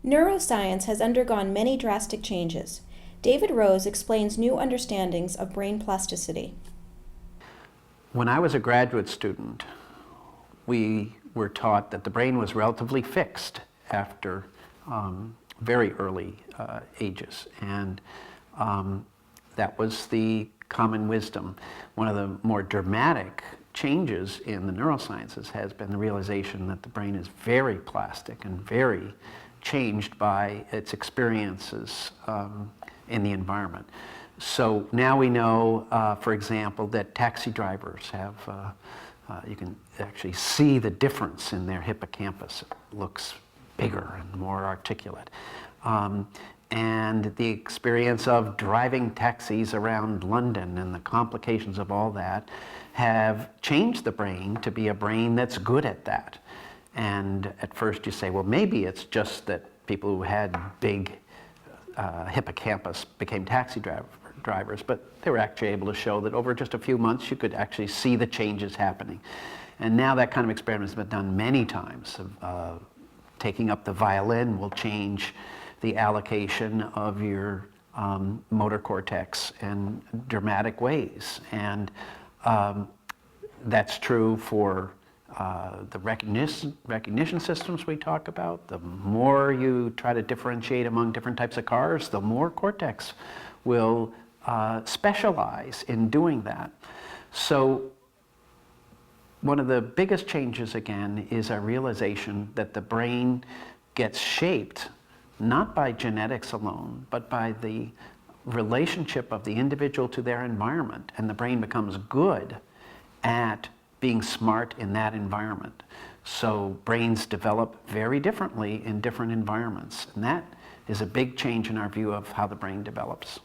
Neuroscience has undergone many drastic changes. David Rose explains new understandings of brain plasticity. When I was a graduate student, we were taught that the brain was relatively fixed after very early ages, and that was the common wisdom. One of the more dramatic changes in the neurosciences has been the realization that the brain is very plastic and very changed by its experiences in the environment. So now we know, for example, that taxi drivers have, you can actually see the difference in their hippocampus. It looks bigger and more articulate. And the experience of driving taxis around London and the complications of all that have changed the brain to be a brain that's good at that. And at first you say, well, maybe it's just that people who had big hippocampus became taxi drivers, but they were actually able to show that over just a few months you could actually see the changes happening. And now that kind of experiment has been done many times. Taking up the violin will change the allocation of your motor cortex in dramatic ways. And that's true for the recognition systems we talk about. The more you try to differentiate among different types of cars, the more cortex will specialize in doing that. So one of the biggest changes, again, is our realization that the brain gets shaped not by genetics alone, but by the relationship of the individual to their environment, and the brain becomes good at being smart in that environment. So brains develop very differently in different environments, and that is a big change in our view of how the brain develops.